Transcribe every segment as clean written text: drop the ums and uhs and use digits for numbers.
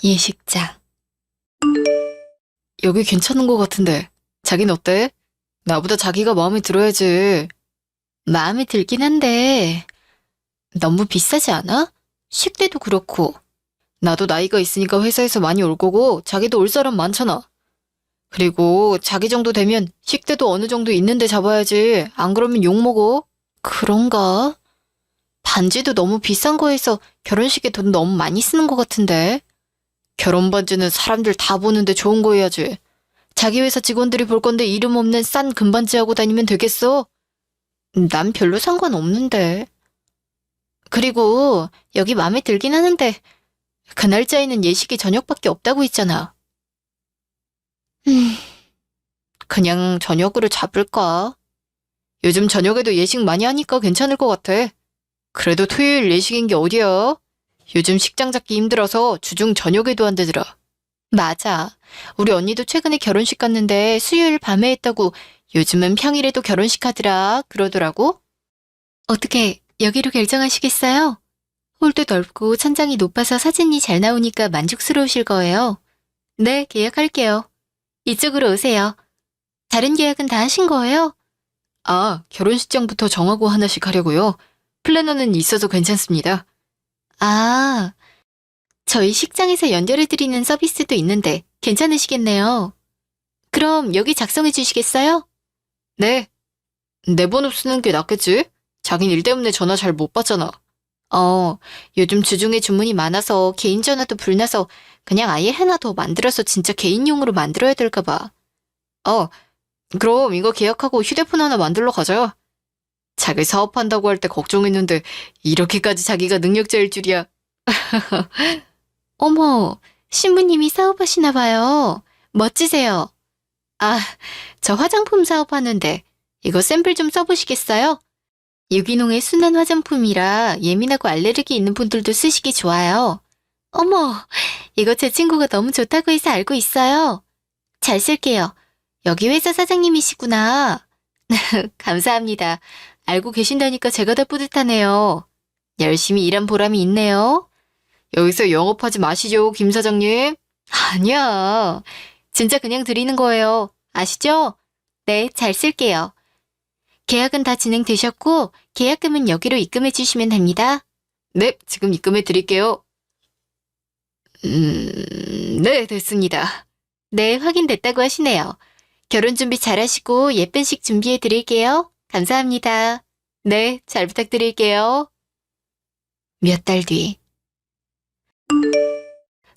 예식장. 여기 괜찮은 것 같은데. 자긴 어때? 나보다 자기가 마음에 들어야지. 마음에 들긴 한데 너무 비싸지 않아? 식대도 그렇고. 나도 나이가 있으니까 회사에서 많이 올 거고 자기도 올 사람 많잖아. 그리고 자기 정도 되면 식대도 어느 정도 있는데 잡아야지. 안 그러면 욕먹어. 그런가? 반지도 너무 비싼 거에서 결혼식에 돈 너무 많이 쓰는 것 같은데. 결혼 반지는 사람들 다 보는데 좋은 거 해야지. 자기 회사 직원들이 볼 건데 이름 없는 싼 금반지 하고 다니면 되겠어? 난 별로 상관없는데. 그리고 여기 마음에 들긴 하는데 그 날짜에는 예식이 저녁밖에 없다고 했잖아. 그냥 저녁으로 잡을까? 요즘 저녁에도 예식 많이 하니까 괜찮을 것 같아. 그래도 토요일 예식인 게 어디야? 요즘 식장 잡기 힘들어서 주중 저녁에도 안 되더라. 맞아. 우리 언니도 최근에 결혼식 갔는데 수요일 밤에 했다고 요즘은 평일에도 결혼식 하더라 그러더라고. 어떻게 여기로 결정하시겠어요? 홀도 넓고 천장이 높아서 사진이 잘 나오니까 만족스러우실 거예요. 네, 계약할게요. 이쪽으로 오세요. 다른 계약은 다 하신 거예요? 아, 결혼식장부터 정하고 하나씩 하려고요. 플래너는 있어서 괜찮습니다. 아, 저희 식장에서 연결해드리는 서비스도 있는데 괜찮으시겠네요. 그럼 여기 작성해 주시겠어요? 네. 내 번호 쓰는 게 낫겠지? 자긴 일 때문에 전화 잘 못 받잖아. 요즘 주중에 주문이 많아서 개인 전화도 불나서 그냥 아예 하나 더 만들어서 진짜 개인용으로 만들어야 될까 봐. 어, 그럼 이거 계약하고 휴대폰 하나 만들러 가자. 자기 사업한다고 할 때 걱정했는데 이렇게까지 자기가 능력자일 줄이야. 어머, 신부님이 사업하시나 봐요. 멋지세요. 아, 저 화장품 사업하는데 이거 샘플 좀 써보시겠어요? 유기농의 순한 화장품이라 예민하고 알레르기 있는 분들도 쓰시기 좋아요. 어머, 이거 제 친구가 너무 좋다고 해서 알고 있어요. 잘 쓸게요. 여기 회사 사장님이시구나. 감사합니다. 알고 계신다니까 제가 더 뿌듯하네요. 열심히 일한 보람이 있네요. 여기서 영업하지 마시죠, 김 사장님. 아니야. 진짜 그냥 드리는 거예요. 아시죠? 네, 잘 쓸게요. 계약은 다 진행되셨고 계약금은 여기로 입금해 주시면 됩니다. 네, 지금 입금해 드릴게요. 네, 됐습니다. 네, 확인됐다고 하시네요. 결혼 준비 잘 하시고 예쁜 식 준비해 드릴게요. 감사합니다. 네, 잘 부탁드릴게요. 몇 달 뒤.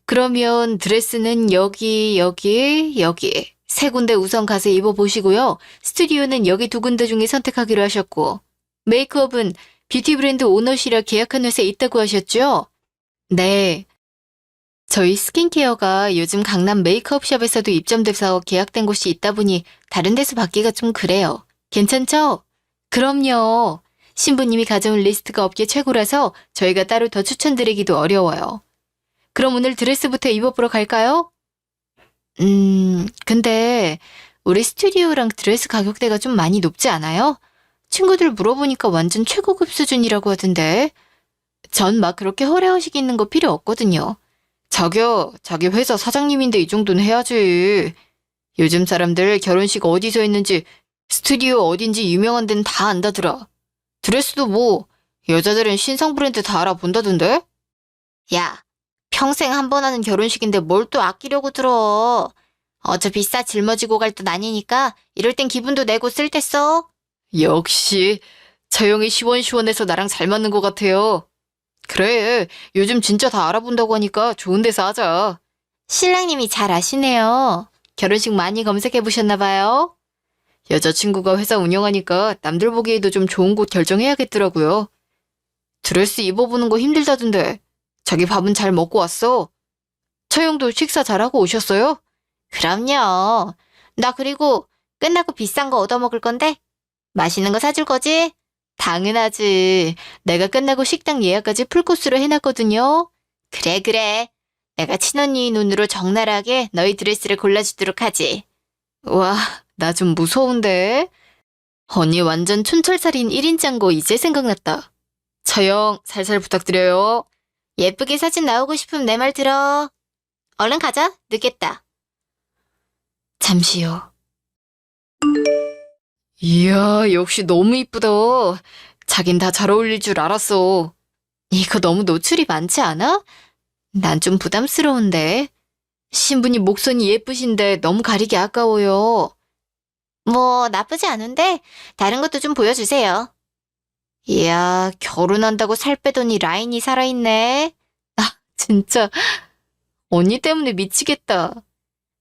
그러면 드레스는 여기 세 군데 우선 가서 입어보시고요. 스튜디오는 여기 두 군데 중에 선택하기로 하셨고 메이크업은 뷰티 브랜드 오너시라 계약한 회사에 있다고 하셨죠? 네. 저희 스킨케어가 요즘 강남 메이크업샵에서도 입점돼서 계약된 곳이 있다 보니 다른 데서 받기가 좀 그래요. 괜찮죠? 그럼요. 신부님이 가져온 리스트가 업계 최고라서 저희가 따로 더 추천드리기도 어려워요. 그럼 오늘 드레스부터 입어보러 갈까요? 근데 우리 스튜디오랑 드레스 가격대가 좀 많이 높지 않아요? 친구들 물어보니까 완전 최고급 수준이라고 하던데. 전 막 그렇게 허례허식 있는 거 필요 없거든요. 자기야, 자기 회사 사장님인데 이 정도는 해야지. 요즘 사람들 결혼식 어디서 했는지 스튜디오 어딘지 유명한 데는 다 안다더라. 드레스도 뭐 여자들은 신상 브랜드 다 알아본다던데? 야, 평생 한 번 하는 결혼식인데 뭘 또 아끼려고 들어. 어차피 싸 짊어지고 갈 돈 아니니까 이럴 땐 기분도 내고 쓸 때 써. 역시 저 형이 시원시원해서 나랑 잘 맞는 것 같아요. 그래, 요즘 진짜 다 알아본다고 하니까 좋은 데서 하자. 신랑님이 잘 아시네요. 결혼식 많이 검색해보셨나 봐요. 여자친구가 회사 운영하니까 남들 보기에도 좀 좋은 곳 결정해야겠더라고요. 드레스 입어보는 거 힘들다던데. 자기 밥은 잘 먹고 왔어? 처형도 식사 잘하고 오셨어요? 그럼요. 나 그리고 끝나고 비싼 거 얻어먹을 건데? 맛있는 거 사줄 거지? 당연하지. 내가 끝나고 식당 예약까지 풀코스로 해놨거든요. 그래, 그래. 내가 친언니 눈으로 적나라하게 너희 드레스를 골라주도록 하지. 와, 나 좀 무서운데? 언니 완전 촌철살인 1인 짠거 이제 생각났다. 처형, 살살 부탁드려요. 예쁘게 사진 나오고 싶으면 내 말 들어. 얼른 가자. 늦겠다. 잠시요. 이야, 역시 너무 이쁘다. 자긴 다 잘 어울릴 줄 알았어. 이거 너무 노출이 많지 않아? 난 좀 부담스러운데. 신부님 목선이 예쁘신데 너무 가리기 아까워요. 뭐, 나쁘지 않은데, 다른 것도 좀 보여주세요. 이야, 결혼한다고 살 빼더니 라인이 살아있네. 아, 진짜. 언니 때문에 미치겠다.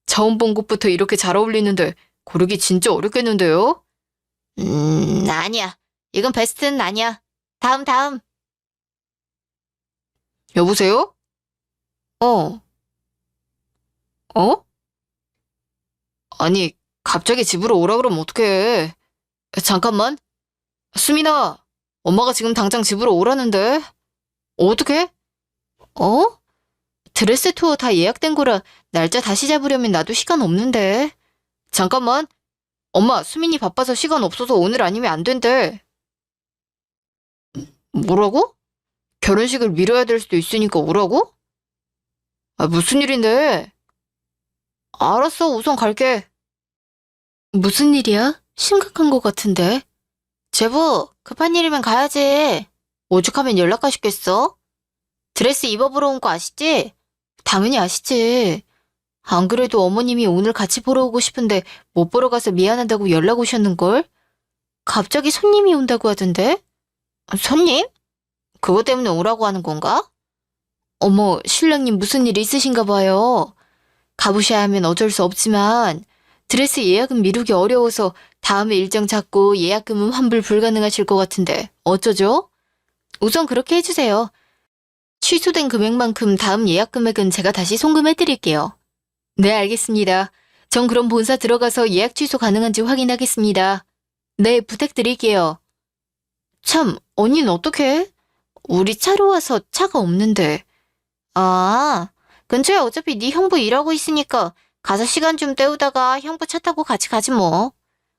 처음 본 것부터 이렇게 잘 어울리는데 고르기 진짜 어렵겠는데요? 아니야. 이건 베스트는 아니야. 다음. 여보세요? 어. 어? 아니, 갑자기 집으로 오라 그러면 어떡해. 잠깐만. 수민아, 엄마가 지금 당장 집으로 오라는데. 어떡해? 어? 드레스 투어 다 예약된 거라 날짜 다시 잡으려면 나도 시간 없는데. 잠깐만. 엄마, 수민이 바빠서 시간 없어서 오늘 아니면 안 된대. 뭐라고? 결혼식을 미뤄야 될 수도 있으니까 오라고? 아, 무슨 일인데? 알았어, 우선 갈게. 무슨 일이야? 심각한 것 같은데. 제부, 급한 일이면 가야지. 오죽하면 연락 가시겠어? 드레스 입어보러 온 거 아시지? 당연히 아시지. 안 그래도 어머님이 오늘 같이 보러 오고 싶은데 못 보러 가서 미안하다고 연락 오셨는걸? 갑자기 손님이 온다고 하던데? 손님? 그것 때문에 오라고 하는 건가? 어머, 신랑님 무슨 일 있으신가 봐요. 가보셔야 하면 어쩔 수 없지만 드레스 예약은 미루기 어려워서 다음에 일정 잡고 예약금은 환불 불가능하실 것 같은데 어쩌죠? 우선 그렇게 해주세요. 취소된 금액만큼 다음 예약 금액은 제가 다시 송금해드릴게요. 네, 알겠습니다. 전 그럼 본사 들어가서 예약 취소 가능한지 확인하겠습니다. 네, 부탁드릴게요. 참, 언니는 어떡해? 우리 차로 와서 차가 없는데. 아, 근처에 어차피 네 형부 일하고 있으니까 가서 시간 좀 때우다가 형부 차 타고 같이 가지 뭐.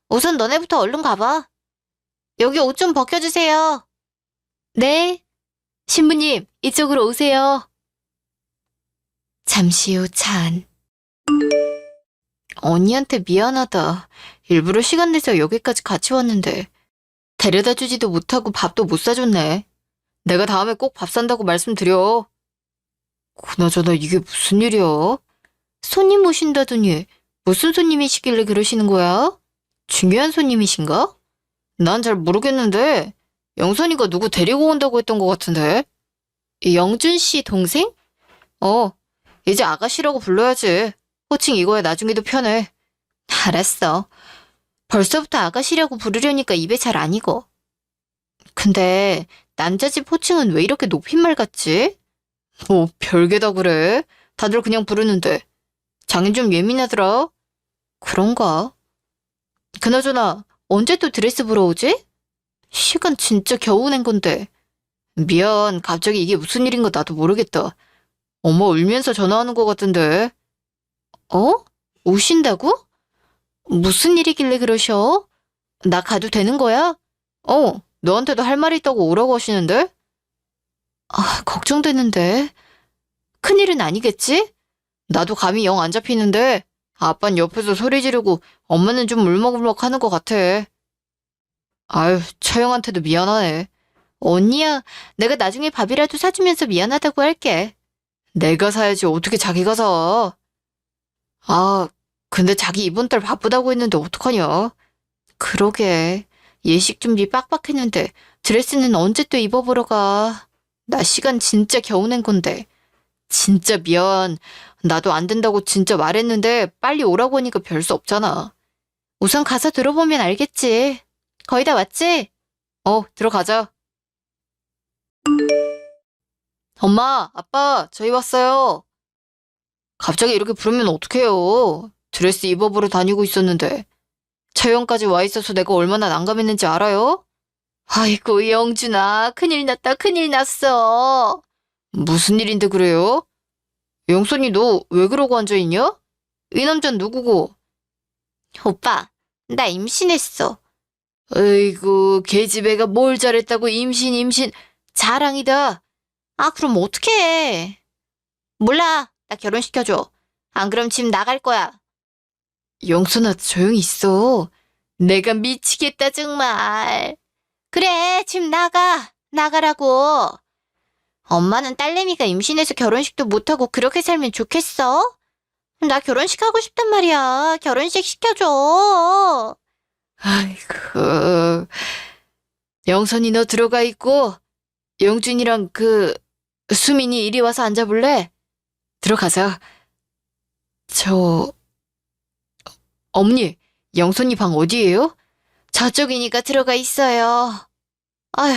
우선 너네부터 얼른 가봐. 여기 옷 좀 벗겨주세요. 네. 신부님, 이쪽으로 오세요. 잠시 후 차 안. 언니한테 미안하다. 일부러 시간 내서 여기까지 같이 왔는데 데려다 주지도 못하고 밥도 못 사줬네. 내가 다음에 꼭 밥 산다고 말씀드려. 그나저나 이게 무슨 일이야? 손님 오신다더니 무슨 손님이시길래 그러시는 거야? 중요한 손님이신가? 난 잘 모르겠는데 영선이가 누구 데리고 온다고 했던 것 같은데. 영준 씨 동생? 이제 아가씨라고 불러야지. 호칭 이거야 나중에도 편해. 알았어. 벌써부터 아가씨라고 부르려니까 입에 잘 안 익어. 근데 남자 집 호칭은 왜 이렇게 높임말 같지? 뭐 별게다 그래. 다들 그냥 부르는데. 장인 좀 예민하더라. 그런가? 그나저나 언제 또 드레스 보러 오지? 시간 진짜 겨우 낸 건데. 미안, 갑자기 이게 무슨 일인 거 나도 모르겠다. 엄마 울면서 전화하는 것 같은데. 어? 오신다고? 무슨 일이길래 그러셔? 나 가도 되는 거야? 너한테도 할 말이 있다고 오라고 하시는데? 아, 걱정되는데. 큰일은 아니겠지? 나도 감이 영 안 잡히는데 아빤 옆에서 소리 지르고 엄마는 좀 울먹울먹 하는 것 같아. 아유, 처형한테도 미안하네. 언니야, 내가 나중에 밥이라도 사주면서 미안하다고 할게. 내가 사야지 어떻게 자기가 사. 아, 근데 자기 이번 달 바쁘다고 했는데 어떡하냐. 그러게. 예식 준비 빡빡했는데 드레스는 언제 또 입어보러 가. 나 시간 진짜 겨우 낸 건데. 진짜 미안. 나도 안 된다고 진짜 말했는데 빨리 오라고 하니까 별 수 없잖아. 우선 가서 들어보면 알겠지. 거의 다 왔지? 들어가자. 엄마, 아빠, 저희 왔어요. 갑자기 이렇게 부르면 어떡해요. 드레스 입어보러 다니고 있었는데. 처형까지 와 있어서 내가 얼마나 난감했는지 알아요? 아이고, 영준아, 큰일 났다, 큰일 났어. 무슨 일인데 그래요? 영선이 너 왜 그러고 앉아있냐? 이 남자는 누구고? 오빠, 나 임신했어. 어이구, 계집애가 뭘 잘했다고 임신. 자랑이다. 아, 그럼 어떡해. 몰라, 나 결혼시켜줘. 안 그럼 집 나갈 거야. 영선아, 조용히 있어. 내가 미치겠다, 정말. 그래, 집 나가. 나가라고. 엄마는 딸내미가 임신해서 결혼식도 못하고 그렇게 살면 좋겠어? 나 결혼식 하고 싶단 말이야. 결혼식 시켜줘. 아이고. 영선이 너 들어가 있고, 영준이랑 수민이 이리 와서 앉아볼래? 들어가자. 어머니, 영선이 방 어디예요? 저쪽이니까 들어가 있어요. 아휴.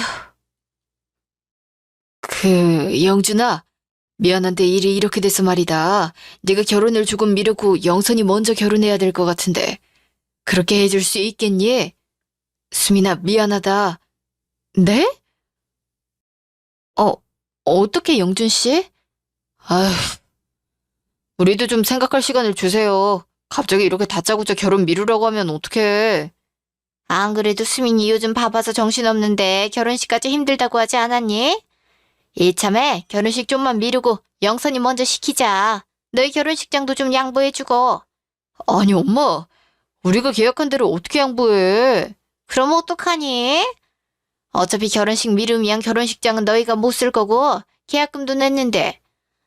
영준아, 미안한데 일이 이렇게 돼서 말이다. 네가 결혼을 조금 미루고 영선이 먼저 결혼해야 될 것 같은데. 그렇게 해줄 수 있겠니? 수민아, 미안하다. 네? 어떻게 영준 씨? 아휴, 우리도 좀 생각할 시간을 주세요. 갑자기 이렇게 다짜고짜 결혼 미루라고 하면 어떡해. 안 그래도 수민이 요즘 바빠서 정신없는데 결혼식까지 힘들다고 하지 않았니? 이참에 결혼식 좀만 미루고 영선이 먼저 시키자. 너희 결혼식장도 좀 양보해주고. 아니, 엄마. 우리가 계약한 대로 어떻게 양보해? 그럼 어떡하니? 어차피 결혼식 미루면 결혼식장은 너희가 못 쓸 거고 계약금도 냈는데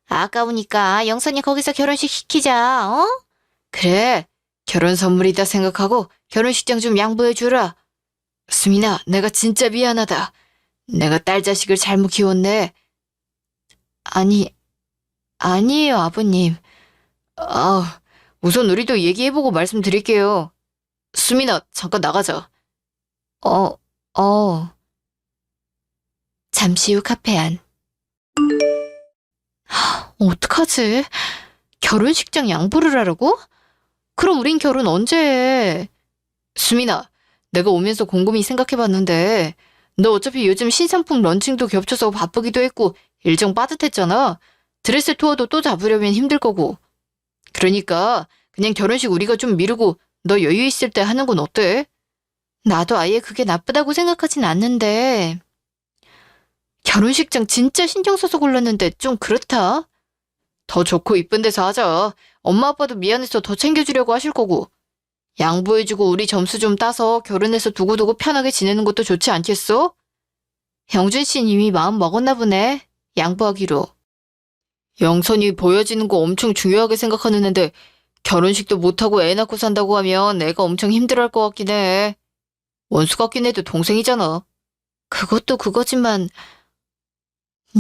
아까우니까 영선이 거기서 결혼식 시키자, 어? 그래, 결혼 선물이다 생각하고 결혼식장 좀 양보해주라. 수민아, 내가 진짜 미안하다. 내가 딸 자식을 잘못 키웠네. 아니에요, 아버님. 우선 우리도 얘기해보고 말씀드릴게요. 수민아, 잠깐 나가자. 어, 어. 잠시 후 카페 안. 어떡하지? 결혼식장 양보를 하라고? 그럼 우린 결혼 언제 해? 수민아, 내가 오면서 곰곰이 생각해봤는데 너 어차피 요즘 신상품 런칭도 겹쳐서 바쁘기도 했고 일정 빠듯했잖아. 드레스 투어도 또 잡으려면 힘들 거고. 그러니까 그냥 결혼식 우리가 좀 미루고 너 여유 있을 때 하는 건 어때? 나도 아예 그게 나쁘다고 생각하진 않는데 결혼식장 진짜 신경 써서 골랐는데 좀 그렇다. 더 좋고 이쁜 데서 하자. 엄마 아빠도 미안해서 더 챙겨주려고 하실 거고. 양보해주고 우리 점수 좀 따서 결혼해서 두고두고 편하게 지내는 것도 좋지 않겠어? 영준 씨는 이미 마음 먹었나 보네. 양보하기로. 영선이 보여지는 거 엄청 중요하게 생각하는 앤데 결혼식도 못하고 애 낳고 산다고 하면 애가 엄청 힘들어할 것 같긴 해. 원수 같긴 해도 동생이잖아. 그것도 그거지만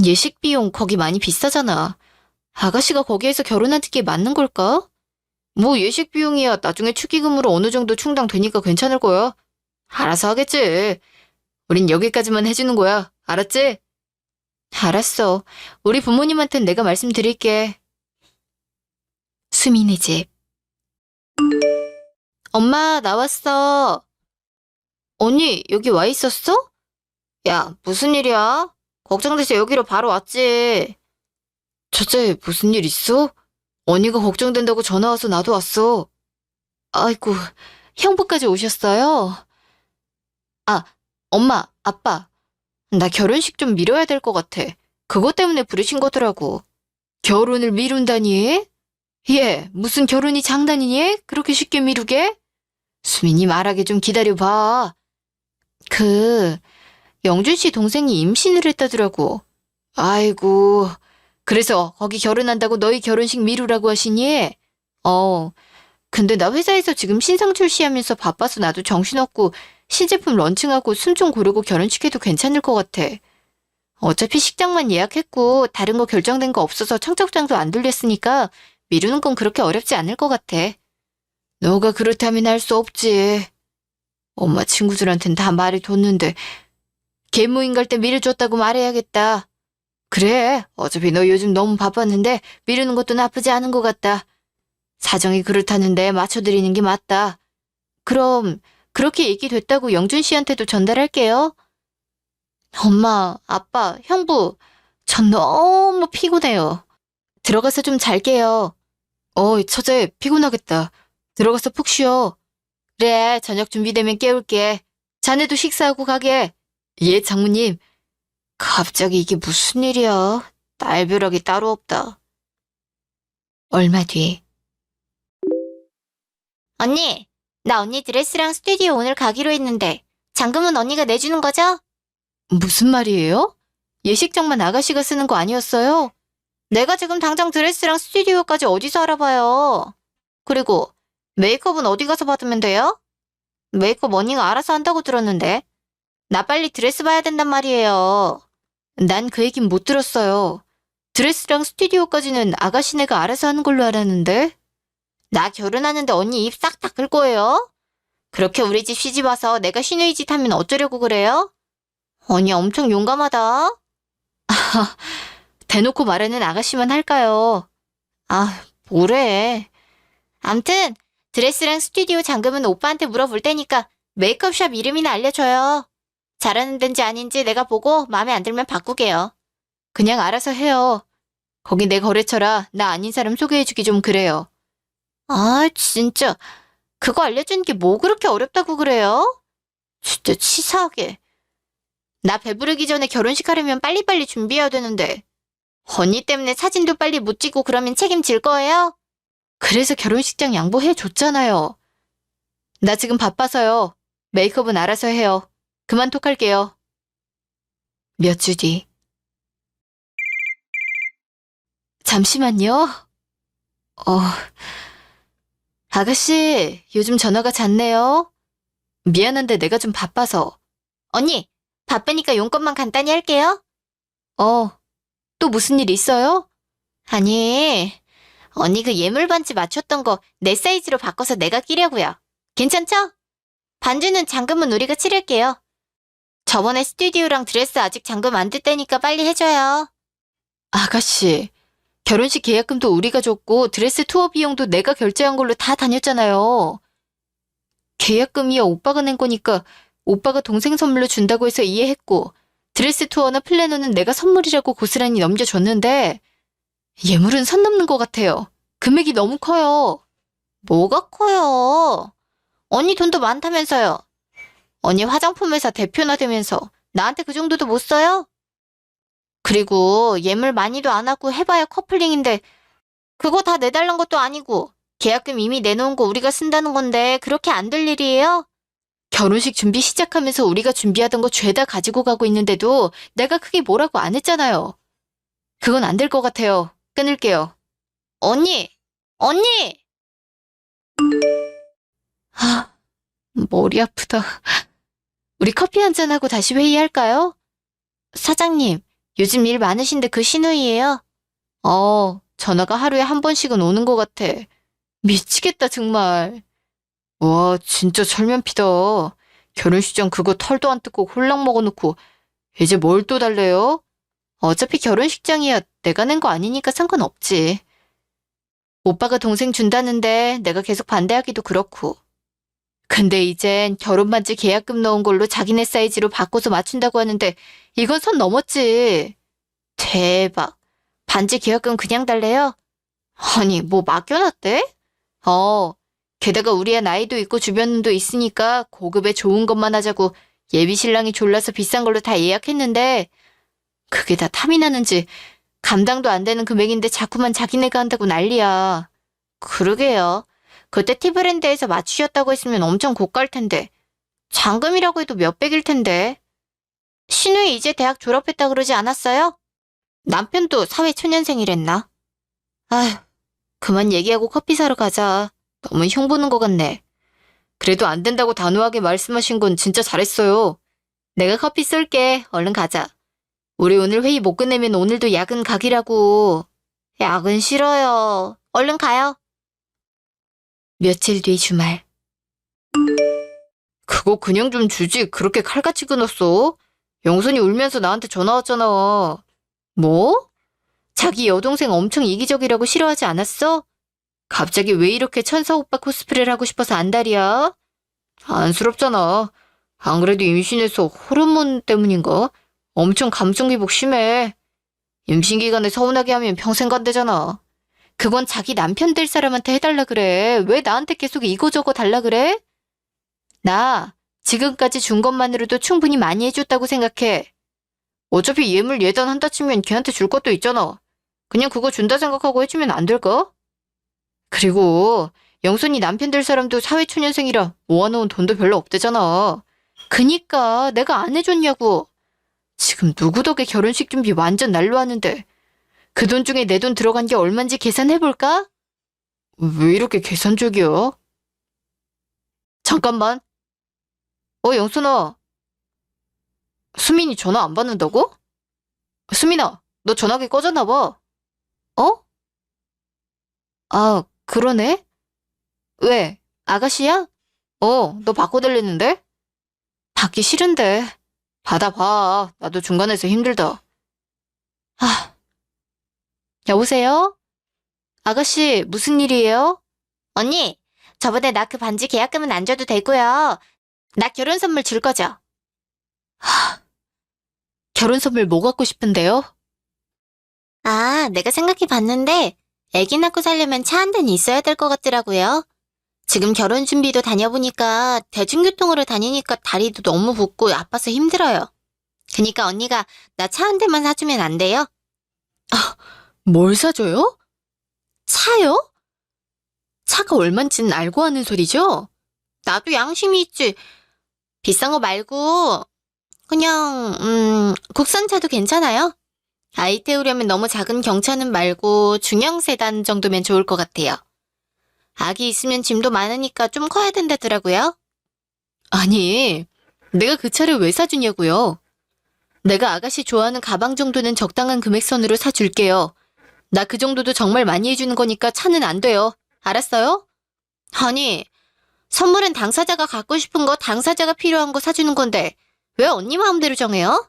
예식 비용 거기 많이 비싸잖아. 아가씨가 거기에서 결혼하는 게 맞는 걸까? 뭐 예식 비용이야 나중에 축의금으로 어느 정도 충당되니까 괜찮을 거야. 알아서 하겠지. 우린 여기까지만 해주는 거야. 알았지? 알았어. 우리 부모님한텐 내가 말씀드릴게. 수민의 집. 엄마, 나왔어. 언니, 여기 와 있었어? 야, 무슨 일이야? 걱정돼서 여기로 바로 왔지. 첫째, 무슨 일 있어? 언니가 걱정된다고 전화 와서 나도 왔어. 아이고, 형부까지 오셨어요? 아, 엄마, 아빠. 나 결혼식 좀 미뤄야 될 것 같아. 그것 때문에 부르신 거더라고. 결혼을 미룬다니? 얘, 무슨 결혼이 장난이니? 그렇게 쉽게 미루게? 수민이 말하게 좀 기다려봐. 영준 씨 동생이 임신을 했다더라고. 아이고, 그래서 거기 결혼한다고 너희 결혼식 미루라고 하시니? 근데 나 회사에서 지금 신상 출시하면서 바빠서 나도 정신없고 신제품 런칭하고 숨 좀 고르고 결혼식 해도 괜찮을 것 같아. 어차피 식장만 예약했고 다른 거 결정된 거 없어서 청첩장도 안 돌렸으니까 미루는 건 그렇게 어렵지 않을 것 같아. 너가 그렇다면 할 수 없지. 엄마 친구들한텐 다 말이 뒀는데 계모임 갈 때 미뤄줬다고 말해야겠다. 그래, 어차피 너 요즘 너무 바빴는데 미루는 것도 나쁘지 않은 것 같다. 사정이 그렇다는데 맞춰드리는 게 맞다. 그럼 그렇게 얘기됐다고 영준 씨한테도 전달할게요. 엄마, 아빠, 형부, 전 너무 피곤해요. 들어가서 좀 잘게요. 처제 피곤하겠다. 들어가서 푹 쉬어. 그래, 저녁 준비되면 깨울게. 자네도 식사하고 가게. 예, 장모님. 갑자기 이게 무슨 일이야. 딸벼락이 따로 없다. 얼마 뒤. 언니, 나 언니 드레스랑 스튜디오 오늘 가기로 했는데 잔금은 언니가 내주는 거죠? 무슨 말이에요? 예식장만 아가씨가 쓰는 거 아니었어요? 내가 지금 당장 드레스랑 스튜디오까지 어디서 알아봐요? 그리고 메이크업은 어디 가서 받으면 돼요? 메이크업 언니가 알아서 한다고 들었는데. 나 빨리 드레스 봐야 된단 말이에요. 난 그 얘긴 못 들었어요. 드레스랑 스튜디오까지는 아가씨네가 알아서 하는 걸로 알았는데. 나 결혼하는데 언니 입 싹 닦을 거예요? 그렇게 우리 집 시집 와서 내가 시누이 짓 하면 어쩌려고 그래요? 언니 엄청 용감하다. 대놓고 말하는 아가씨만 할까요? 아, 뭐래. 암튼 드레스랑 스튜디오 잔금은 오빠한테 물어볼 테니까 메이크업샵 이름이나 알려줘요. 잘하는 데인지 아닌지 내가 보고 마음에 안 들면 바꾸게요. 그냥 알아서 해요. 거기 내 거래처라 나 아닌 사람 소개해주기 좀 그래요. 아, 진짜. 그거 알려주는 게 뭐 그렇게 어렵다고 그래요? 진짜 치사하게. 나 배부르기 전에 결혼식 하려면 빨리빨리 준비해야 되는데. 언니 때문에 사진도 빨리 못 찍고 그러면 책임질 거예요? 그래서 결혼식장 양보해줬잖아요. 나 지금 바빠서요. 메이크업은 알아서 해요. 그만 톡할게요. 몇 주 뒤. 잠시만요. 어, 아가씨, 요즘 전화가 잦네요. 미안한데 내가 좀 바빠서. 언니, 바쁘니까 용건만 간단히 할게요. 또 무슨 일 있어요? 아니, 언니 그 예물 반지 맞췄던 거 내 사이즈로 바꿔서 내가 끼려고요. 괜찮죠? 반지는 잔금은 우리가 치를게요. 저번에 스튜디오랑 드레스 아직 잔금 안 됐다니까 빨리 해줘요. 아가씨, 결혼식 계약금도 우리가 줬고 드레스 투어 비용도 내가 결제한 걸로 다 다녔잖아요. 계약금이야 오빠가 낸 거니까 오빠가 동생 선물로 준다고 해서 이해했고 드레스 투어나 플래너는 내가 선물이라고 고스란히 넘겨줬는데 예물은 선 넘는 것 같아요. 금액이 너무 커요. 뭐가 커요? 언니 돈도 많다면서요. 언니 화장품 회사 대표나 되면서 나한테 그 정도도 못 써요? 그리고 예물 많이도 안 하고 해봐야 커플링인데 그거 다 내달란 것도 아니고 계약금 이미 내놓은 거 우리가 쓴다는 건데 그렇게 안 될 일이에요? 결혼식 준비 시작하면서 우리가 준비하던 거 죄다 가지고 가고 있는데도 내가 크게 뭐라고 안 했잖아요. 그건 안 될 것 같아요. 끊을게요. 언니! 언니! 아, 머리 아프다. 우리 커피 한잔하고 다시 회의할까요? 사장님, 요즘 일 많으신데 그 신우이예요? 전화가 하루에 한 번씩은 오는 것 같아. 미치겠다, 정말. 와, 진짜 철면피다. 결혼식장 그거 털도 안 뜯고 홀랑 먹어놓고 이제 뭘 또 달래요? 어차피 결혼식장이야 내가 낸 거 아니니까 상관없지. 오빠가 동생 준다는데 내가 계속 반대하기도 그렇고. 근데 이젠 결혼반지 계약금 넣은 걸로 자기네 사이즈로 바꿔서 맞춘다고 하는데 이건 선 넘었지. 대박. 반지 계약금 그냥 달래요? 아니, 뭐 맡겨놨대? 게다가 우리 애 나이도 있고 주변도 있으니까 고급에 좋은 것만 하자고 예비 신랑이 졸라서 비싼 걸로 다 예약했는데 그게 다 탐이 나는지 감당도 안 되는 금액인데 자꾸만 자기네가 한다고 난리야. 그러게요. 그때 티브랜드에서 맞추셨다고 했으면 엄청 고가일 텐데 잔금이라고 해도 몇백일 텐데. 신우이 이제 대학 졸업했다 그러지 않았어요? 남편도 사회초년생이랬나? 아휴, 그만 얘기하고 커피 사러 가자. 너무 흉보는 것 같네. 그래도 안 된다고 단호하게 말씀하신 건 진짜 잘했어요. 내가 커피 쏠게. 얼른 가자. 우리 오늘 회의 못 끝내면 오늘도 야근 각이라고. 야근 싫어요. 얼른 가요. 며칠 뒤 주말. 그거 그냥 좀 주지. 그렇게 칼같이 끊었어. 영선이 울면서 나한테 전화 왔잖아. 뭐? 자기 여동생 엄청 이기적이라고 싫어하지 않았어? 갑자기 왜 이렇게 천사 오빠 코스프레를 하고 싶어서 안달이야? 안쓰럽잖아. 안 그래도 임신해서 호르몬 때문인가? 엄청 감정 기복 심해. 임신 기간에 서운하게 하면 평생 간대잖아. 그건 자기 남편 될 사람한테 해달라 그래. 왜 나한테 계속 이거저거 달라 그래? 나 지금까지 준 것만으로도 충분히 많이 해줬다고 생각해. 어차피 예물 예단한다 치면 걔한테 줄 것도 있잖아. 그냥 그거 준다 생각하고 해주면 안 될까? 그리고 영순이 남편 될 사람도 사회초년생이라 모아놓은 돈도 별로 없대잖아. 그니까 내가 안 해줬냐고. 지금 누구 덕에 결혼식 준비 완전 날로 하는데 그 돈 중에 내 돈 들어간 게 얼만지 계산해볼까? 왜 이렇게 계산적이야? 잠깐만. 영순아. 수민이 전화 안 받는다고? 수민아, 너 전화기 꺼졌나 봐. 어? 아, 그러네? 왜? 아가씨야? 너 바꿔달랬는데? 받기 싫은데. 받아봐. 나도 중간에서 힘들다. 아, 여보세요? 아가씨, 무슨 일이에요? 언니, 저번에 나 그 반지 계약금은 안 줘도 되고요. 나 결혼 선물 줄 거죠? 결혼 선물 뭐 갖고 싶은데요? 아, 내가 생각해 봤는데 애기 낳고 살려면 차 한 대는 있어야 될 것 같더라고요. 지금 결혼 준비도 다녀보니까 대중교통으로 다니니까 다리도 너무 붓고 아파서 힘들어요. 그니까 언니가 나 차 한 대만 사주면 안 돼요? 뭘 사줘요? 차요? 차가 얼만지는 알고 하는 소리죠? 나도 양심이 있지. 비싼 거 말고 그냥 국산차도 괜찮아요. 아이 태우려면 너무 작은 경차는 말고 중형 세단 정도면 좋을 것 같아요. 아기 있으면 짐도 많으니까 좀 커야 된다더라고요. 아니, 내가 그 차를 왜 사주냐고요? 내가 아가씨 좋아하는 가방 정도는 적당한 금액선으로 사줄게요. 나 그 정도도 정말 많이 해주는 거니까 차는 안 돼요. 알았어요? 아니, 선물은 당사자가 갖고 싶은 거 당사자가 필요한 거 사주는 건데 왜 언니 마음대로 정해요?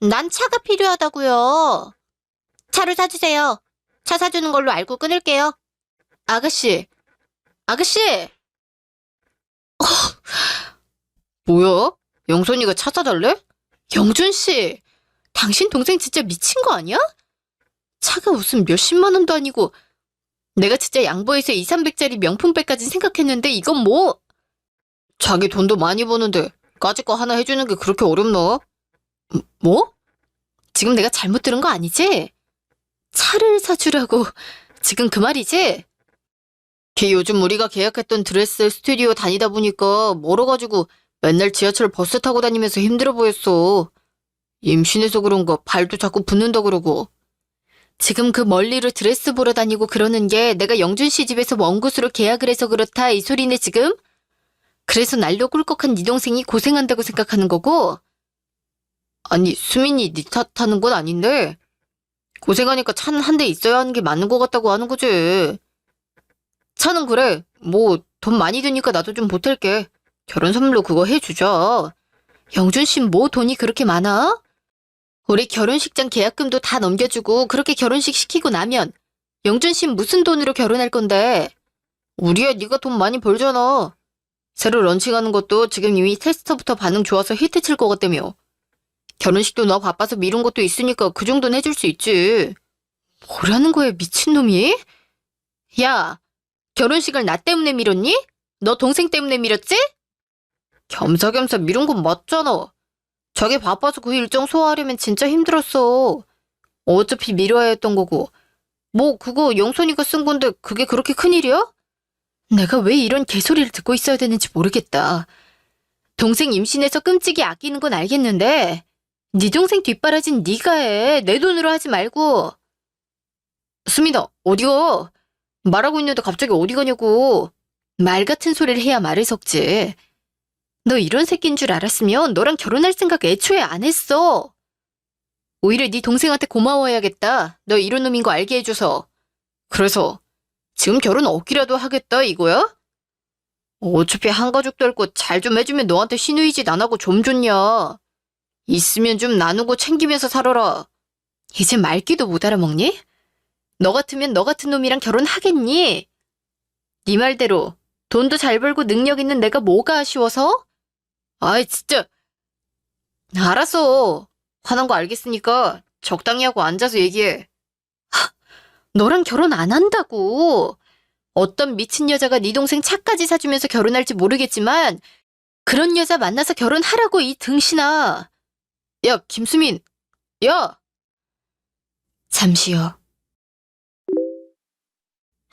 난 차가 필요하다고요. 차를 사주세요. 차 사주는 걸로 알고 끊을게요. 아가씨, 아가씨! 뭐야? 영선이가 차 사달래? 영준씨, 당신 동생 진짜 미친 거 아니야? 차가 무슨 몇십만 원도 아니고 내가 진짜 양보해서 2, 300짜리 명품백까지 생각했는데 이건 뭐? 자기 돈도 많이 버는데 까짓 거 하나 해주는 게 그렇게 어렵나? 뭐? 지금 내가 잘못 들은 거 아니지? 차를 사주라고 지금 그 말이지? 걔 요즘 우리가 계약했던 드레스 스튜디오 다니다 보니까 멀어가지고 맨날 지하철 버스 타고 다니면서 힘들어 보였어. 임신해서 그런가 발도 자꾸 붓는다 그러고. 지금 그 멀리로 드레스 보러 다니고 그러는 게 내가 영준 씨 집에서 먼 곳으로 계약을 해서 그렇다 이 소리네 지금? 그래서 날로 꿀꺽한 네 동생이 고생한다고 생각하는 거고? 아니 수민이 네 탓하는 건 아닌데 고생하니까 차는 한 대 있어야 하는 게 맞는 것 같다고 하는 거지. 차는 그래. 뭐 돈 많이 드니까 나도 좀 보탤게. 결혼 선물로 그거 해주자. 영준 씨 뭐 돈이 그렇게 많아? 우리 결혼식장 계약금도 다 넘겨주고 그렇게 결혼식 시키고 나면 영준 씨 무슨 돈으로 결혼할 건데? 우리야 네가 돈 많이 벌잖아. 새로 런칭하는 것도 지금 이미 테스터부터 반응 좋아서 히트 칠 것 같다며. 결혼식도 너 바빠서 미룬 것도 있으니까 그 정도는 해줄 수 있지. 뭐라는 거야 미친놈이? 야, 결혼식을 나 때문에 미뤘니? 너 동생 때문에 미뤘지? 겸사겸사 미룬 건 맞잖아. 자기 바빠서 그 일정 소화하려면 진짜 힘들었어. 어차피 미뤄야 했던 거고. 뭐 그거 영선이가 쓴 건데 그게 그렇게 큰일이야? 내가 왜 이런 개소리를 듣고 있어야 되는지 모르겠다. 동생 임신해서 끔찍이 아끼는 건 알겠는데 네 동생 뒷바라진 네가 해. 내 돈으로 하지 말고. 수민아, 어디가? 말하고 있는데 갑자기 어디 가냐고. 말 같은 소리를 해야 말을 섞지. 너 이런 새끼인 줄 알았으면 너랑 결혼할 생각 애초에 안 했어. 오히려 네 동생한테 고마워해야겠다. 너 이런 놈인 거 알게 해줘서. 그래서 지금 결혼 없기라도 하겠다 이거야? 어차피 한 가족도 할 거 잘 좀 해주면 너한테 신우이짓 안 하고 좀 좋냐. 있으면 좀 나누고 챙기면서 살아라. 이제 말귀도 못 알아먹니? 너 같으면 너 같은 놈이랑 결혼하겠니? 네 말대로 돈도 잘 벌고 능력 있는 내가 뭐가 아쉬워서? 아이 진짜. 알았어. 화난 거 알겠으니까 적당히 하고 앉아서 얘기해. 너랑 결혼 안 한다고. 어떤 미친 여자가 네 동생 차까지 사주면서 결혼할지 모르겠지만 그런 여자 만나서 결혼하라고 이 등신아. 야 김수민. 야. 잠시요.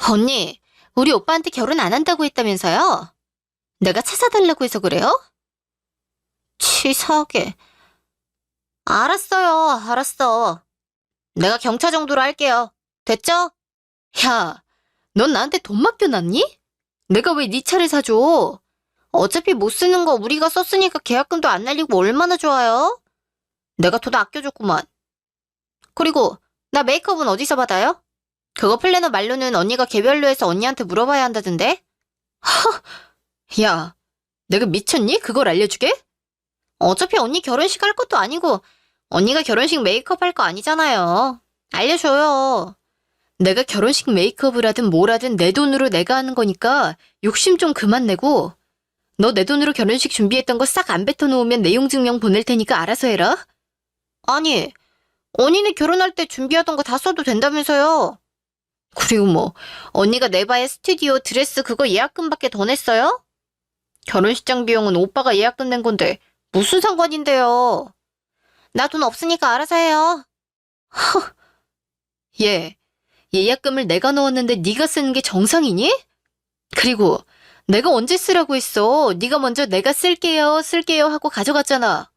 언니 우리 오빠한테 결혼 안 한다고 했다면서요? 내가 차 사달라고 해서 그래요? 치사하게. 알았어요, 알았어. 내가 경차 정도로 할게요. 됐죠? 야, 넌 나한테 돈 맡겨놨니? 내가 왜 네 차를 사줘? 어차피 못 쓰는 거 우리가 썼으니까 계약금도 안 날리고 얼마나 좋아요? 내가 돈 아껴줬구만. 그리고 나 메이크업은 어디서 받아요? 그거 플래너 말로는 언니가 개별로 해서 언니한테 물어봐야 한다던데? 야, 내가 미쳤니? 그걸 알려주게? 어차피 언니 결혼식 할 것도 아니고 언니가 결혼식 메이크업 할 거 아니잖아요. 알려줘요. 내가 결혼식 메이크업을 하든 뭘 하든 내 돈으로 내가 하는 거니까 욕심 좀 그만 내고 너 내 돈으로 결혼식 준비했던 거 싹 안 뱉어놓으면 내용 증명 보낼 테니까 알아서 해라. 아니, 언니는 결혼할 때 준비하던 거 다 써도 된다면서요. 그리고 뭐 언니가 내바의 스튜디오 드레스 그거 예약금밖에 더 냈어요? 결혼식장 비용은 오빠가 예약금 낸 건데 무슨 상관인데요. 나 돈 없으니까 알아서 해요. 얘, 예약금을 내가 넣었는데 네가 쓰는 게 정상이니? 그리고 내가 언제 쓰라고 했어? 네가 먼저 내가 쓸게요 하고 가져갔잖아.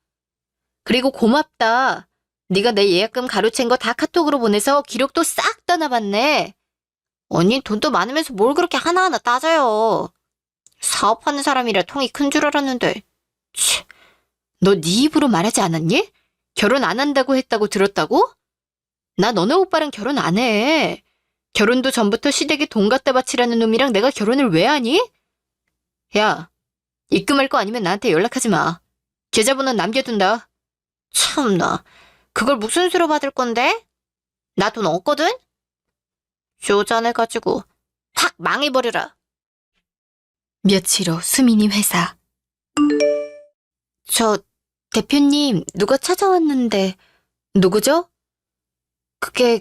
그리고 고맙다. 네가 내 예약금 가로챈 거 다 카톡으로 보내서 기록도 싹 다 놔봤네. 언니 돈도 많으면서 뭘 그렇게 하나하나 따져요. 사업하는 사람이라 통이 큰 줄 알았는데. 치, 너 네 입으로 말하지 않았니? 결혼 안 한다고 했다고 들었다고? 나 너네 오빠랑 결혼 안 해. 결혼도 전부터 시댁에 돈 갖다 바치라는 놈이랑 내가 결혼을 왜 하니? 야, 입금할 거 아니면 나한테 연락하지 마. 계좌번호 남겨둔다. 참나, 그걸 무슨 수로 받을 건데? 나 돈 없거든? 쪼잔해가지고 확 망해버려라. 며칠 후 수민이 회사. 저 대표님 누가 찾아왔는데 누구죠? 그게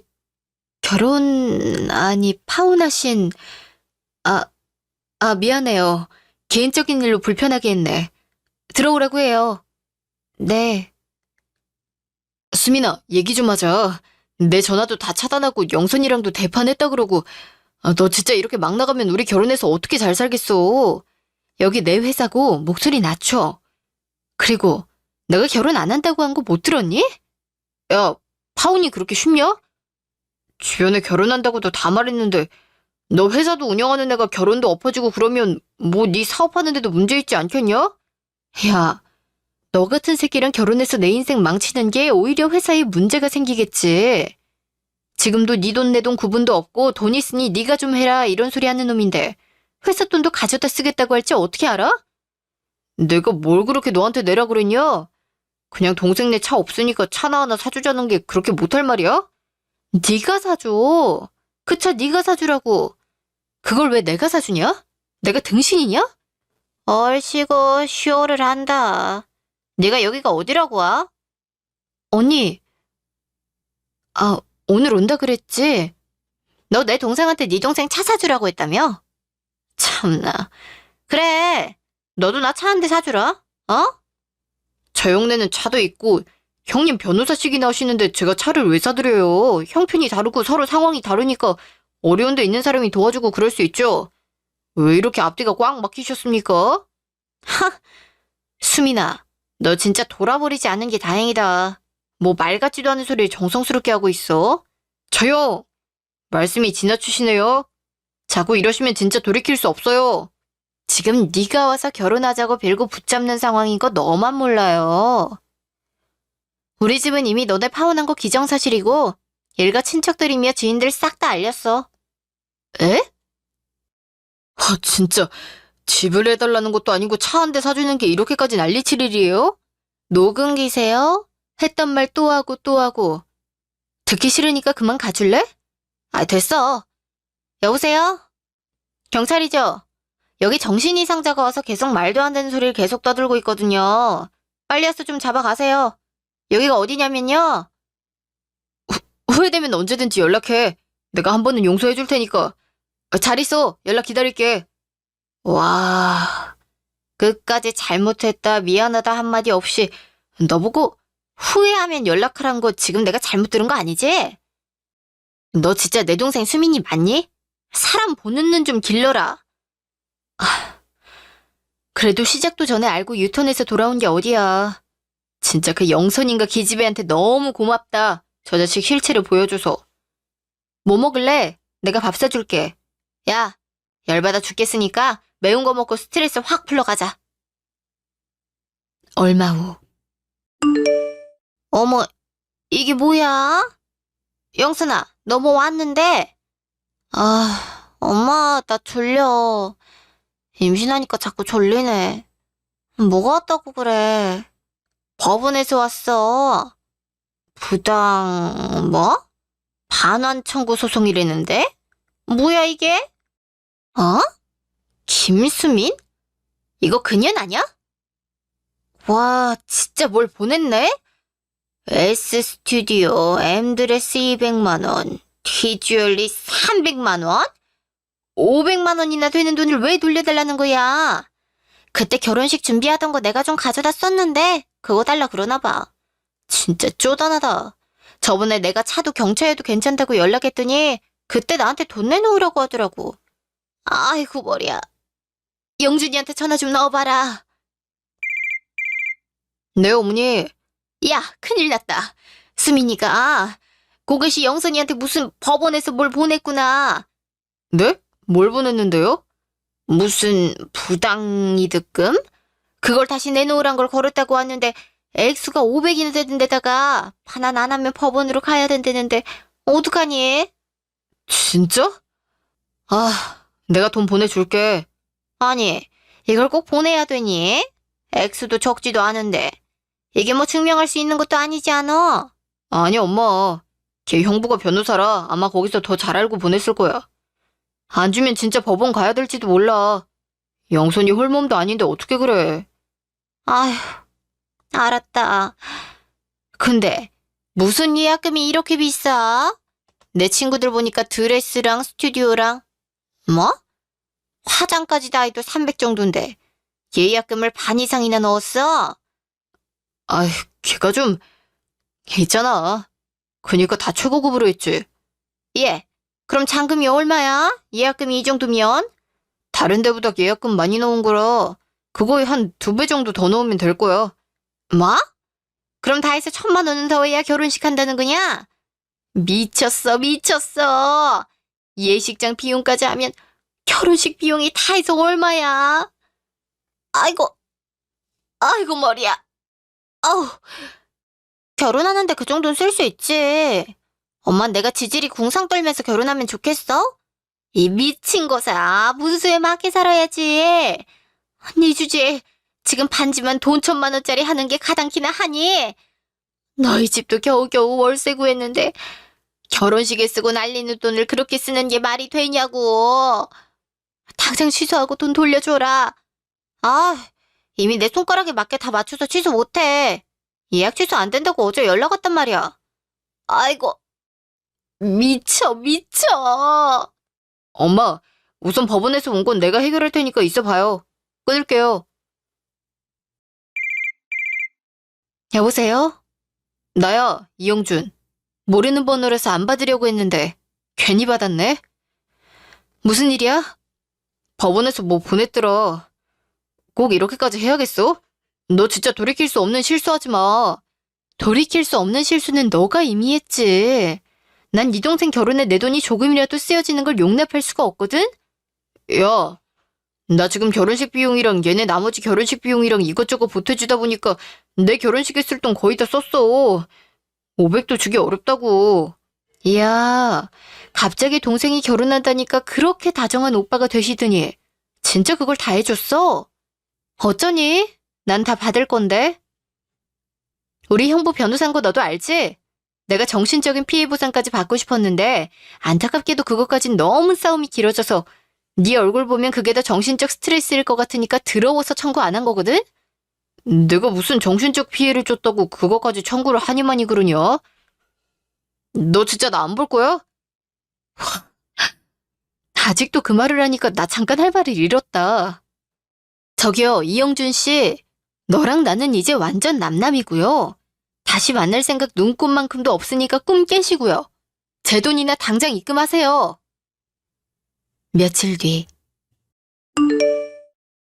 파혼하신 미안해요. 개인적인 일로 불편하게 했네. 들어오라고 해요. 네. 수민아, 얘기 좀 하자. 내 전화도 다 차단하고 영선이랑도 대판했다 그러고 너 진짜 이렇게 막 나가면 우리 결혼해서 어떻게 잘 살겠어. 여기 내 회사고 목소리 낮춰. 그리고 내가 결혼 안 한다고 한 거 못 들었니? 야, 파혼이 그렇게 쉽냐? 주변에 결혼한다고도 다 말했는데 너 회사도 운영하는 애가 결혼도 엎어지고 그러면 뭐 네 사업하는데도 문제 있지 않겠냐? 야, 너 같은 새끼랑 결혼해서 내 인생 망치는 게 오히려 회사에 문제가 생기겠지. 지금도 네 돈 내 돈 구분도 없고 돈 있으니 네가 좀 해라 이런 소리 하는 놈인데 회사 돈도 가져다 쓰겠다고 할지 어떻게 알아? 내가 뭘 그렇게 너한테 내라 그랬냐? 그냥 동생네 차 없으니까 차나 하나 사주자는 게 그렇게 못할 말이야? 네가 사줘. 그 차 네가 사주라고. 그걸 왜 내가 사주냐? 내가 등신이냐? 얼씨구 쇼를 한다. 네가 여기가 어디라고 와? 언니, 오늘 온다 그랬지? 너 내 동생한테 네 동생 차 사주라고 했다며? 참나. 그래, 너도 나 차 한 대 사주라. 어? 저 형네는 차도 있고 형님 변호사식이나 하시는데 제가 차를 왜 사드려요? 형편이 다르고 서로 상황이 다르니까 어려운 데 있는 사람이 도와주고 그럴 수 있죠. 왜 이렇게 앞뒤가 꽉 막히셨습니까? 하, 수민아, 너 진짜 돌아버리지 않은 게 다행이다. 뭐 말 같지도 않은 소리를 정성스럽게 하고 있어. 저요. 말씀이 지나치시네요. 자꾸 이러시면 진짜 돌이킬 수 없어요. 지금 네가 와서 결혼하자고 빌고 붙잡는 상황인 거 너만 몰라요. 우리 집은 이미 너네 파혼한 거 기정사실이고 일가 친척들이며 지인들 싹 다 알렸어. 에? 진짜 집을 해달라는 것도 아니고 차 한 대 사주는 게 이렇게까지 난리칠 일이에요? 녹음기세요? 했던 말 또 하고 또 하고. 듣기 싫으니까 그만 가줄래? 됐어. 여보세요? 경찰이죠? 여기 정신이상자가 와서 계속 말도 안 되는 소리를 계속 떠들고 있거든요. 빨리 와서 좀 잡아가세요. 여기가 어디냐면요. 후회되면 언제든지 연락해. 내가 한 번은 용서해줄 테니까. 잘 있어. 연락 기다릴게. 와, 끝까지 잘못했다, 미안하다 한마디 없이 너 보고 후회하면 연락하란 거 지금 내가 잘못 들은 거 아니지? 너 진짜 내 동생 수민이 맞니? 사람 보는 눈 좀 길러라. 그래도 시작도 전에 알고 유턴해서 돌아온 게 어디야. 진짜 그 영선인가 기집애한테 너무 고맙다. 저 자식 실체를 보여줘서. 뭐 먹을래? 내가 밥 사줄게. 야, 열받아 죽겠으니까 매운 거 먹고 스트레스 확 풀러가자. 얼마 후. 어머, 이게 뭐야? 영순아, 너 뭐 왔는데? 엄마, 나 졸려. 임신하니까 자꾸 졸리네. 뭐가 왔다고 그래? 법원에서 왔어. 뭐? 반환 청구 소송이라는데? 뭐야 이게? 어? 김수민? 이거 그년 아냐? 와, 진짜 뭘 보냈네? S 스튜디오, M드레스 200만 원, T주얼리 300만 원? 500만 원이나 되는 돈을 왜 돌려달라는 거야? 그때 결혼식 준비하던 거 내가 좀 가져다 썼는데 그거 달라 그러나 봐. 진짜 쪼단하다. 저번에 내가 차도 경차여도 괜찮다고 연락했더니 그때 나한테 돈 내놓으라고 하더라고. 아이고 머리야. 영준이한테 전화 좀 넣어봐라. 네 어머니. 야 큰일 났다. 수민이가 고글씨 영선이한테 무슨 법원에서 뭘 보냈구나. 네? 뭘 보냈는데요? 무슨 부당이득금? 그걸 다시 내놓으란 걸 걸었다고 하는데 액수가 500이나 되는 데다가 반환 안 하면 법원으로 가야 된다는데 어떡하니? 진짜? 내가 돈 보내줄게. 아니, 이걸 꼭 보내야 되니? 액수도 적지도 않은데. 이게 뭐 증명할 수 있는 것도 아니지 않아? 아니, 엄마. 걔 형부가 변호사라 아마 거기서 더 잘 알고 보냈을 거야. 안 주면 진짜 법원 가야 될지도 몰라. 영선이 홀몸도 아닌데 어떻게 그래. 아휴, 알았다. 근데 무슨 예약금이 이렇게 비싸? 내 친구들 보니까 드레스랑 스튜디오랑 뭐? 화장까지 다 해도 300 정도인데 예약금을 반 이상이나 넣었어? 아휴, 걔가 좀 있잖아. 그니까 다 최고급으로 했지. 예, 그럼 잔금이 얼마야? 예약금이 이 정도면? 다른 데보다 예약금 많이 넣은 거라 그거에 한 2배 정도 더 넣으면 될 거야. 뭐? 그럼 다 해서 1,000만 원은 더 해야 결혼식 한다는 거냐? 미쳤어. 예식장 비용까지 하면 결혼식 비용이 다 해서 얼마야? 아이고 머리야. 아우, 결혼하는데 그 정도는 쓸 수 있지. 엄만 내가 지질이 궁상 떨면서 결혼하면 좋겠어? 이 미친 거사, 무수에 맞게 살아야지. 네 주제에 지금 반지만 돈 1,000만 원짜리 하는 게 가당키나 하니? 너희 집도 겨우겨우 월세 구했는데 결혼식에 쓰고 날리는 돈을 그렇게 쓰는 게 말이 되냐고. 당장 취소하고 돈 돌려줘라. 이미 내 손가락에 맞게 다 맞춰서 취소 못해. 예약 취소 안 된다고 어제 연락 왔단 말이야. 아이고, 미쳐. 엄마, 우선 법원에서 온 건 내가 해결할 테니까 있어봐요. 끊을게요. 여보세요? 나야, 이영준. 모르는 번호라서 안 받으려고 했는데 괜히 받았네. 무슨 일이야? 법원에서 뭐 보냈더라. 꼭 이렇게까지 해야겠어? 너 진짜 돌이킬 수 없는 실수하지 마. 돌이킬 수 없는 실수는 너가 이미 했지. 난 네 동생 결혼에 내 돈이 조금이라도 쓰여지는 걸 용납할 수가 없거든? 야, 나 지금 결혼식 비용이랑 얘네 나머지 결혼식 비용이랑 이것저것 보태주다 보니까 내 결혼식에 쓸 돈 거의 다 썼어. 500도 주기 어렵다고. 이야, 갑자기 동생이 결혼한다니까 그렇게 다정한 오빠가 되시더니 진짜 그걸 다 해줬어? 어쩌니? 난 다 받을 건데. 우리 형부 변호사인 거 너도 알지? 내가 정신적인 피해 보상까지 받고 싶었는데 안타깝게도 그것까진 너무 싸움이 길어져서 네 얼굴 보면 그게 더 정신적 스트레스일 것 같으니까 더러워서 청구 안 한 거거든? 내가 무슨 정신적 피해를 줬다고 그거까지 청구를 하니 많이 그러냐? 너 진짜 나 안 볼 거야? 아직도 그 말을 하니까 나 잠깐 할 말을 잃었다. 저기요, 이영준 씨. 너랑 나는 이제 완전 남남이고요. 다시 만날 생각 눈꼽만큼도 없으니까 꿈 깨시고요. 제 돈이나 당장 입금하세요. 며칠 뒤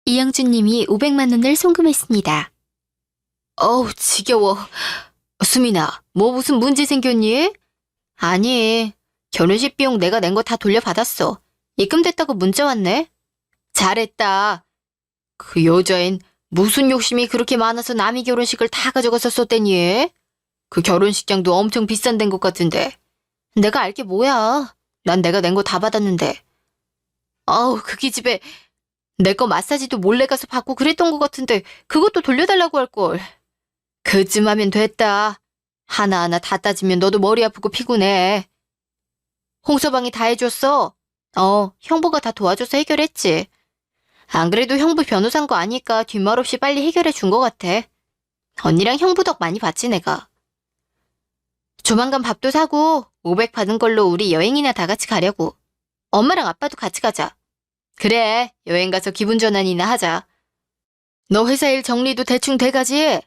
이영준님이 500만 원을 송금했습니다. 어우, 지겨워. 수민아, 뭐 무슨 문제 생겼니? 아니, 결혼식 비용 내가 낸 거 다 돌려받았어. 입금됐다고 문자 왔네. 잘했다. 그 여자엔 무슨 욕심이 그렇게 많아서 남의 결혼식을 다 가져가서 썼대니? 그 결혼식장도 엄청 비싼 데인 것 같은데. 내가 알게 뭐야. 난 내가 낸 거 다 받았는데. 아우, 그 기집애 내 거 마사지도 몰래 가서 받고 그랬던 것 같은데 그것도 돌려달라고 할걸. 그쯤 하면 됐다. 하나하나 다 따지면 너도 머리 아프고 피곤해. 홍서방이 다 해줬어. 형부가 다 도와줘서 해결했지. 안 그래도 형부 변호사인 거 아니까 뒷말 없이 빨리 해결해 준 것 같아. 언니랑 형부 덕 많이 봤지 내가. 조만간 밥도 사고 500 받은 걸로 우리 여행이나 다 같이 가려고. 엄마랑 아빠도 같이 가자. 그래, 여행 가서 기분 전환이나 하자. 너 회사 일 정리도 대충 돼가지?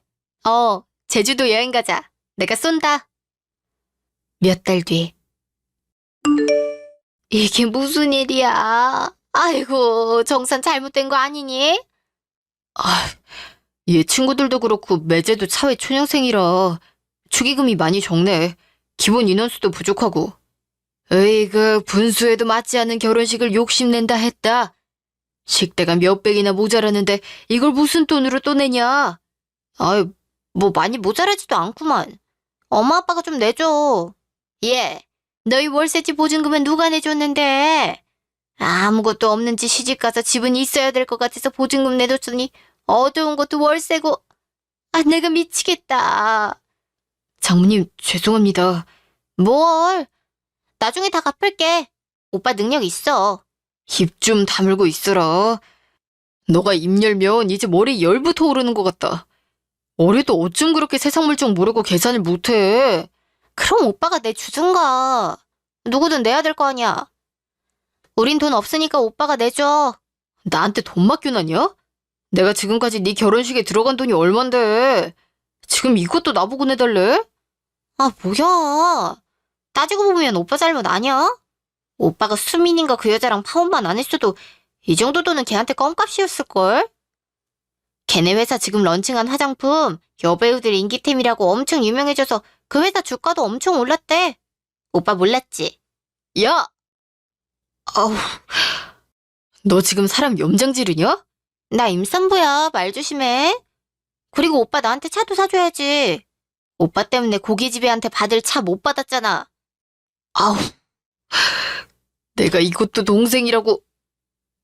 제주도 여행 가자. 내가 쏜다. 몇 달 뒤. 이게 무슨 일이야? 아이고, 정산 잘못된 거 아니니? 얘 친구들도 그렇고 매제도 사회 초년생이라 축의금이 많이 적네. 기본 인원수도 부족하고. 으이그, 분수에도 맞지 않는 결혼식을 욕심낸다 했다. 식대가 몇백이나 모자라는데 이걸 무슨 돈으로 또 내냐? 뭐 많이 모자라지도 않구만. 엄마 아빠가 좀 내줘. 얘, 너희 월세집 보증금은 누가 내줬는데? 아무것도 없는지 시집가서 집은 있어야 될 것 같아서 보증금 내줬더니 어두운 것도 월세고. 내가 미치겠다. 장모님, 죄송합니다. 뭘? 나중에 다 갚을게. 오빠 능력 있어. 입 좀 다물고 있어라. 너가 입 열면 이제 머리에 열부터 오르는 것 같다. 어려도 어쩜 그렇게 세상 물정 모르고 계산을 못해. 그럼 오빠가 내주든가. 누구든 내야 될 거 아니야. 우린 돈 없으니까 오빠가 내줘. 나한테 돈 맡겨놨냐? 내가 지금까지 네 결혼식에 들어간 돈이 얼만데. 지금 이것도 나보고 내달래? 뭐야. 따지고 보면 오빠 잘못 아니야? 오빠가 수민인가 그 여자랑 파혼만 안 했어도 이 정도 돈은 걔한테 껌값이었을걸? 걔네 회사 지금 런칭한 화장품 여배우들 인기템이라고 엄청 유명해져서 그 회사 주가도 엄청 올랐대. 오빠 몰랐지? 야! 아우, 너 지금 사람 염장 지르냐? 나 임산부야. 말 조심해. 그리고 오빠 나한테 차도 사줘야지. 오빠 때문에 고깃집애한테 받을 차 못 받았잖아. 아우, 내가 이것도 동생이라고.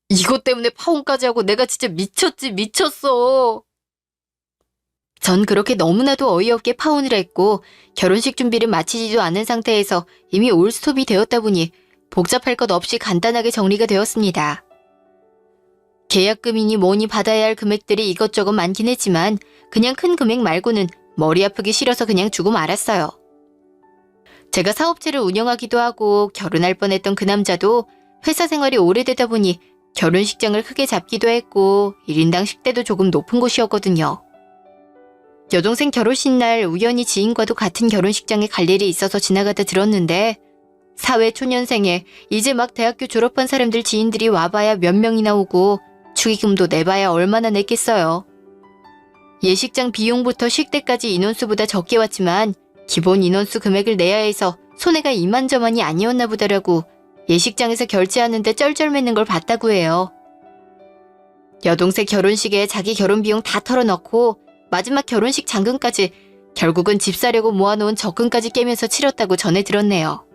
이것 때문에 파혼까지 하고 내가 진짜 미쳤어. 전 그렇게 너무나도 어이없게 파혼을 했고 결혼식 준비를 마치지도 않은 상태에서 이미 올스톱이 되었다 보니 복잡할 것 없이 간단하게 정리가 되었습니다. 계약금이니 뭐니 받아야 할 금액들이 이것저것 많긴 했지만 그냥 큰 금액 말고는 머리 아프기 싫어서 그냥 주고 말았어요. 제가 사업체를 운영하기도 하고 결혼할 뻔했던 그 남자도 회사 생활이 오래되다 보니 결혼식장을 크게 잡기도 했고 1인당 식대도 조금 높은 곳이었거든요. 여동생 결혼식 날 우연히 지인과도 같은 결혼식장에 갈 일이 있어서 지나가다 들었는데 사회 초년생에 이제 막 대학교 졸업한 사람들 지인들이 와봐야 몇 명이나 오고 축의금도 내봐야 얼마나 냈겠어요. 예식장 비용부터 식대까지 인원수보다 적게 왔지만 기본 인원수 금액을 내야 해서 손해가 이만저만이 아니었나 보다라고 예식장에서 결제하는데 쩔쩔매는 걸 봤다고 해요. 여동생 결혼식에 자기 결혼 비용 다 털어넣고 마지막 결혼식 잔금까지 결국은 집 사려고 모아놓은 적금까지 깨면서 치렀다고 전해 들었네요.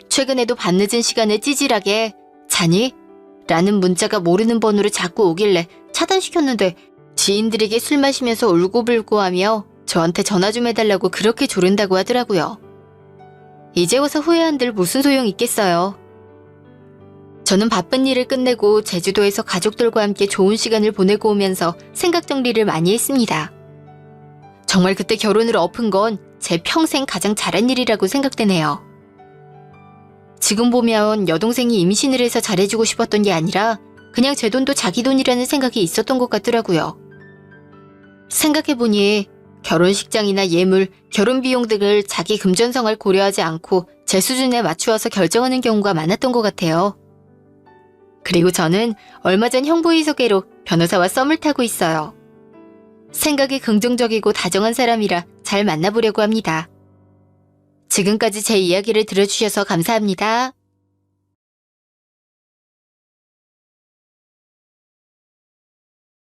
최근에도 밤늦은 시간에 찌질하게 자니? 라는 문자가 모르는 번호로 자꾸 오길래 차단시켰는데 지인들에게 술 마시면서 울고불고하며 저한테 전화 좀 해달라고 그렇게 조른다고 하더라고요. 이제 와서 후회한들 무슨 소용 있겠어요. 저는 바쁜 일을 끝내고 제주도에서 가족들과 함께 좋은 시간을 보내고 오면서 생각 정리를 많이 했습니다. 정말 그때 결혼을 엎은 건 제 평생 가장 잘한 일이라고 생각되네요. 지금 보면 여동생이 임신을 해서 잘해주고 싶었던 게 아니라 그냥 제 돈도 자기 돈이라는 생각이 있었던 것 같더라고요. 생각해보니 결혼식장이나 예물, 결혼 비용 등을 자기 금전성을 고려하지 않고 제 수준에 맞추어서 결정하는 경우가 많았던 것 같아요. 그리고 저는 얼마 전 형부의 소개로 변호사와 썸을 타고 있어요. 생각이 긍정적이고 다정한 사람이라 잘 만나보려고 합니다. 지금까지 제 이야기를 들어주셔서 감사합니다.